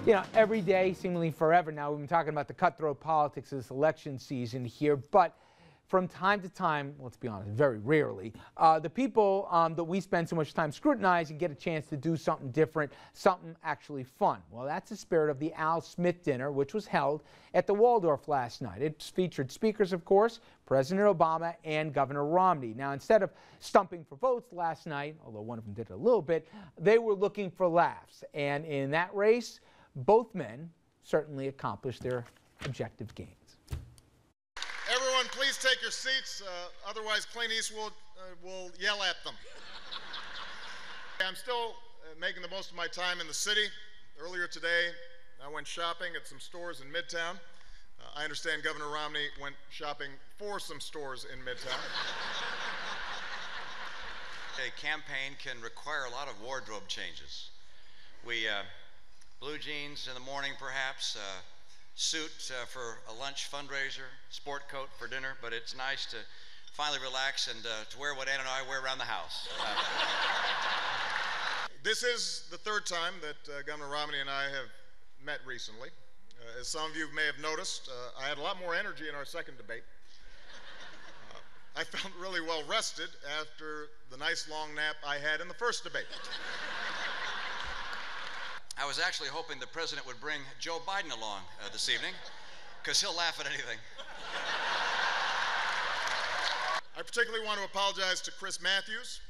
You know, every day, seemingly forever now, we've been talking about the cutthroat politics of this election season here, but from time to time, let's be honest, very rarely, the people that we spend so much time scrutinizing get a chance to do something different, something actually fun. Well, that's the spirit of the Al Smith dinner, which was held at the Waldorf last night. It featured speakers, of course, President Obama and Governor Romney. Now, instead of stumping for votes last night, although one of them did it a little bit, they were looking for laughs. And in that race, both men certainly accomplished their objective gains. Everyone, please take your seats. Otherwise, Clint Eastwood will yell at them. I'm still making the most of my time in the city. Earlier today, I went shopping at some stores in Midtown. I understand Governor Romney went shopping for some stores in Midtown. A campaign can require a lot of wardrobe changes. Blue jeans in the morning, perhaps, suit for a lunch fundraiser, sport coat for dinner, but it's nice to finally relax and to wear what Ann and I wear around the house. This is the third time that Governor Romney and I have met recently. As some of you may have noticed, I had a lot more energy in our second debate. I felt really well rested after the nice long nap I had in the first debate. I was actually hoping the president would bring Joe Biden along this evening, because he'll laugh at anything. I particularly want to apologize to Chris Matthews.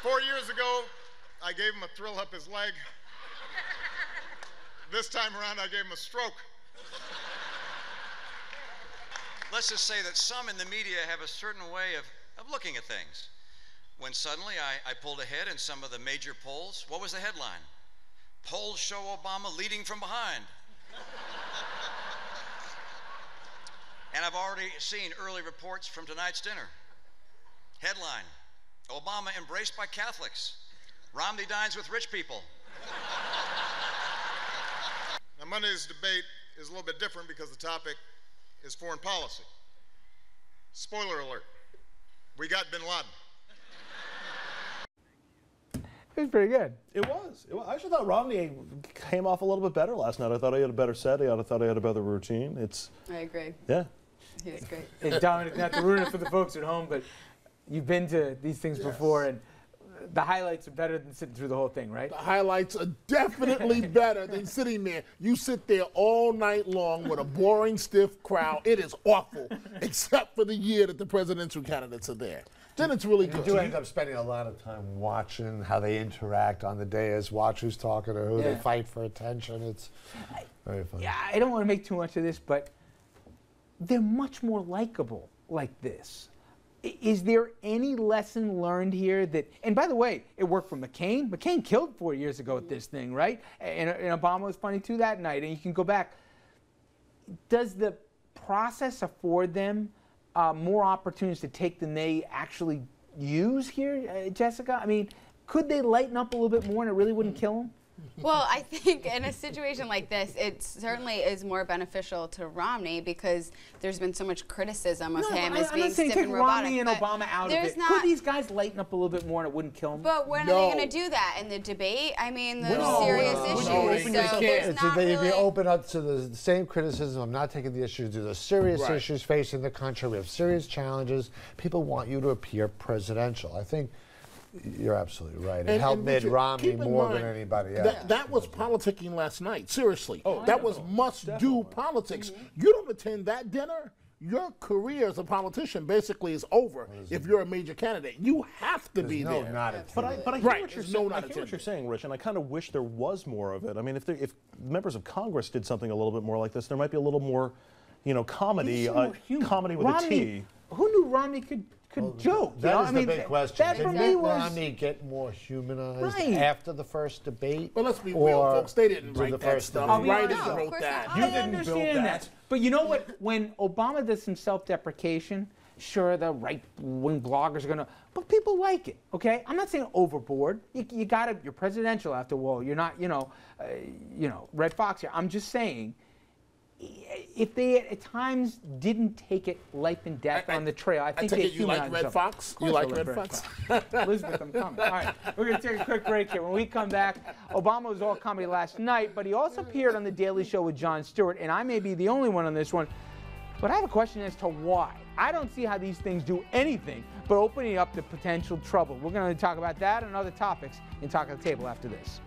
4 years ago, I gave him a thrill up his leg. This time around, I gave him a stroke. Let's just say that some in the media have a certain way of looking at things. When suddenly I pulled ahead in some of the major polls, what was the headline? Polls show Obama leading from behind. And I've already seen early reports from tonight's dinner. Headline, Obama embraced by Catholics. Romney dines with rich people. Now, Monday's debate is a little bit different because the topic is foreign policy. Spoiler alert, we got bin Laden. It was pretty good. It was. I actually thought Romney came off a little bit better last night. I thought he had a better set. I thought he had a better routine. I agree. Yeah. He was great. Hey, Dominc, not to ruin it for the folks at home, but you've been to these things before, and the highlights are better than sitting through the whole thing, right? The highlights are definitely better than sitting there. You sit there all night long with a boring, stiff crowd. It is awful, except for the year that the presidential candidates are there. Then it's really good. You do end up spending a lot of time watching how they interact on the dais, watch who's talking to who, they fight for attention. It's very fun. Yeah, I don't want to make too much of this, but they're much more likable like this. Is there any lesson learned here that, and by the way, it worked for McCain. McCain killed 4 years ago at this thing, right? And Obama was funny too that night, and you can go back. Does the process afford them more opportunities to take than they actually use here, Jessica? I mean, could they lighten up a little bit more and it really wouldn't kill them? Well, I think in a situation like this, it certainly is more beneficial to Romney because there's been so much criticism of him as being stiff and robotic. Romney and Obama out of it. Could these guys lighten up a little bit more and it wouldn't kill them? But when are they going to do that? In the debate? I mean, there's serious issues. They'd be open up to the same criticism of not taking the issues. There's serious issues facing the country. We have serious challenges. People want you to appear presidential. I think you're absolutely right. It helped Mitt Romney more than anybody else. That was politicking last night, seriously. That was must-do politics. You don't attend that dinner, your career as a politician basically is over if you're a major candidate. You have to be there. But I hear what you're saying, Rich, and I kind of wish there was more of it. I mean, if members of Congress did something a little bit more like this, there might be a little more, comedy, comedy with a T. Who knew Romney could joke? That is the big question. Did Mitt Romney get more humanized after the first debate? Well, let's be real, folks. They didn't write that stuff. Writers wrote that. You didn't build that. But you know what? When Obama does some self-deprecation, sure, the right-wing bloggers are going to, but people like it, okay? I'm not saying overboard. You got to, you're presidential after all. You're not, Red Fox here. I'm just saying, if they at times didn't take it life and death on the trail, I think they humanized you like Red Fox? You like Red Fox? Elizabeth, I'm coming. All right, we're going to take a quick break here. When we come back, Obama was all comedy last night, but he also appeared on The Daily Show with Jon Stewart, and I may be the only one on this one, but I have a question as to why. I don't see how these things do anything but opening up to potential trouble. We're going to talk about that and other topics in Talk at the Table after this.